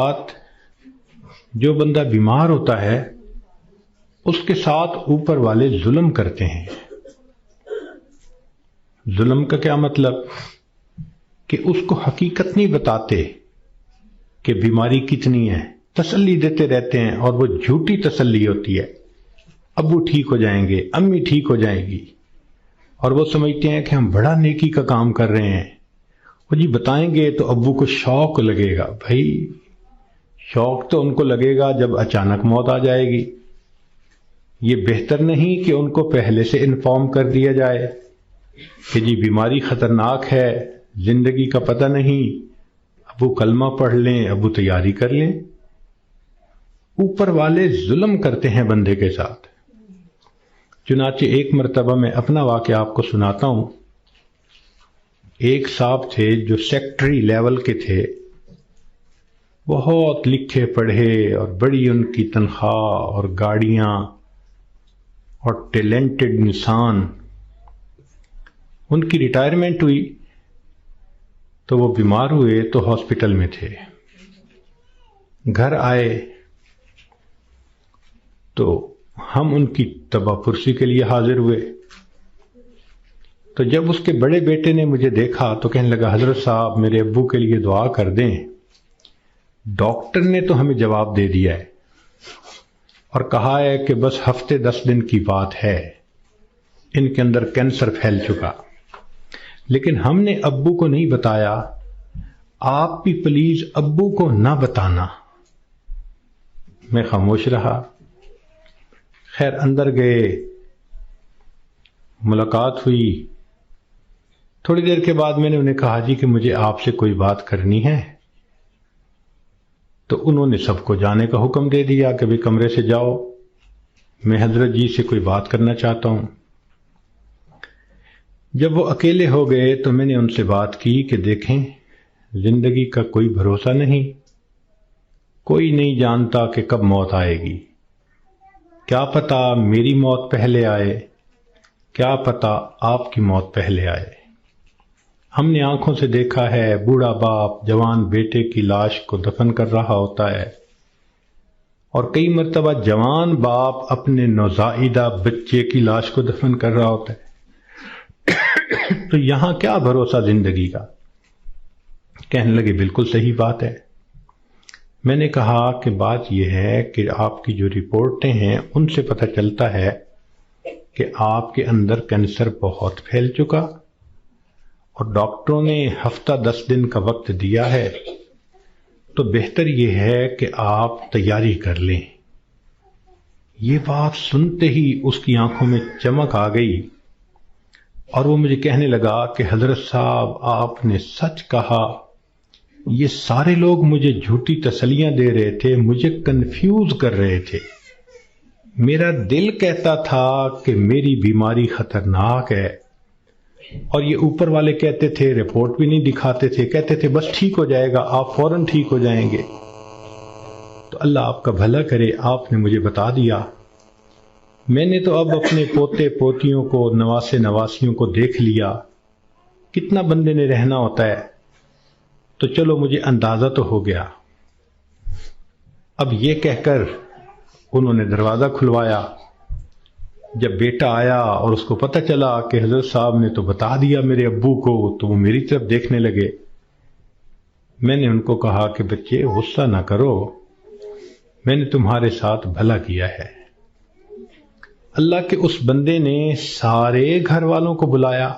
بات جو بندہ بیمار ہوتا ہے اس کے ساتھ اوپر والے ظلم کرتے ہیں۔ ظلم کا کیا مطلب کہ اس کو حقیقت نہیں بتاتے کہ بیماری کتنی ہے، تسلی دیتے رہتے ہیں، اور وہ جھوٹی تسلی ہوتی ہے۔ ابو ٹھیک ہو جائیں گے، امی ٹھیک ہو جائیں گی، اور وہ سمجھتے ہیں کہ ہم بڑا نیکی کا کام کر رہے ہیں۔ وہ جی بتائیں گے تو ابو کو شوق لگے گا۔ بھائی شوق تو ان کو لگے گا جب اچانک موت آ جائے گی۔ یہ بہتر نہیں کہ ان کو پہلے سے انفارم کر دیا جائے کہ جی بیماری خطرناک ہے، زندگی کا پتہ نہیں، ابو کلمہ پڑھ لیں، ابو تیاری کر لیں۔ اوپر والے ظلم کرتے ہیں بندے کے ساتھ۔ چنانچہ ایک مرتبہ میں اپنا واقعہ آپ کو سناتا ہوں۔ ایک صاحب تھے جو سیکٹری لیول کے تھے، بہت لکھے پڑھے اور بڑی ان کی تنخواہ اور گاڑیاں اور ٹیلنٹڈ انسان۔ ان کی ریٹائرمنٹ ہوئی تو وہ بیمار ہوئے تو ہاسپٹل میں تھے۔ گھر آئے تو ہم ان کی تباہ پرسی کے لیے حاضر ہوئے۔ تو جب اس کے بڑے بیٹے نے مجھے دیکھا تو کہنے لگا، حضرت صاحب میرے ابو کے لیے دعا کر دیں، ڈاکٹر نے تو ہمیں جواب دے دیا ہے اور کہا ہے کہ بس ہفتے 10 دن کی بات ہے، ان کے اندر کینسر پھیل چکا۔ لیکن ہم نے ابو کو نہیں بتایا، آپ بھی پلیز ابو کو نہ بتانا۔ میں خاموش رہا۔ خیر اندر گئے، ملاقات ہوئی۔ تھوڑی دیر کے بعد میں نے انہیں کہا جی کہ مجھے آپ سے کوئی بات کرنی ہے۔ تو انہوں نے سب کو جانے کا حکم دے دیا کہ بھی کمرے سے جاؤ، میں حضرت جی سے کوئی بات کرنا چاہتا ہوں۔ جب وہ اکیلے ہو گئے تو میں نے ان سے بات کی کہ دیکھیں، زندگی کا کوئی بھروسہ نہیں، کوئی نہیں جانتا کہ کب موت آئے گی۔ کیا پتہ میری موت پہلے آئے، کیا پتہ آپ کی موت پہلے آئے۔ ہم نے آنکھوں سے دیکھا ہے بوڑھا باپ جوان بیٹے کی لاش کو دفن کر رہا ہوتا ہے، اور کئی مرتبہ جوان باپ اپنے نوزائیدہ بچے کی لاش کو دفن کر رہا ہوتا ہے۔ تو یہاں کیا بھروسہ زندگی کا؟ کہنے لگے بالکل صحیح بات ہے۔ میں نے کہا کہ بات یہ ہے کہ آپ کی جو رپورٹیں ہیں ان سے پتہ چلتا ہے کہ آپ کے اندر کینسر بہت پھیل چکا، اور ڈاکٹروں نے ہفتہ 10 دن کا وقت دیا ہے، تو بہتر یہ ہے کہ آپ تیاری کر لیں۔ یہ بات سنتے ہی اس کی آنکھوں میں چمک آ گئی، اور وہ مجھے کہنے لگا کہ حضرت صاحب آپ نے سچ کہا، یہ سارے لوگ مجھے جھوٹی تسلیاں دے رہے تھے، مجھے کنفیوز کر رہے تھے۔ میرا دل کہتا تھا کہ میری بیماری خطرناک ہے، اور یہ اوپر والے کہتے تھے، رپورٹ بھی نہیں دکھاتے تھے، کہتے تھے بس ٹھیک ہو جائے گا، آپ فوراً ٹھیک ہو جائیں گے۔ تو اللہ آپ کا بھلا کرے، آپ نے مجھے بتا دیا۔ میں نے تو اب اپنے پوتے پوتیوں کو، نواسے نواسیوں کو دیکھ لیا، کتنا بندے نے رہنا ہوتا ہے، تو چلو مجھے اندازہ تو ہو گیا۔ اب یہ کہہ کر انہوں نے دروازہ کھلوایا۔ جب بیٹا آیا اور اس کو پتہ چلا کہ حضرت صاحب نے تو بتا دیا میرے ابو کو، تو وہ میری طرف دیکھنے لگے۔ میں نے ان کو کہا کہ بچے غصہ نہ کرو، میں نے تمہارے ساتھ بھلا کیا ہے۔ اللہ کے اس بندے نے سارے گھر والوں کو بلایا،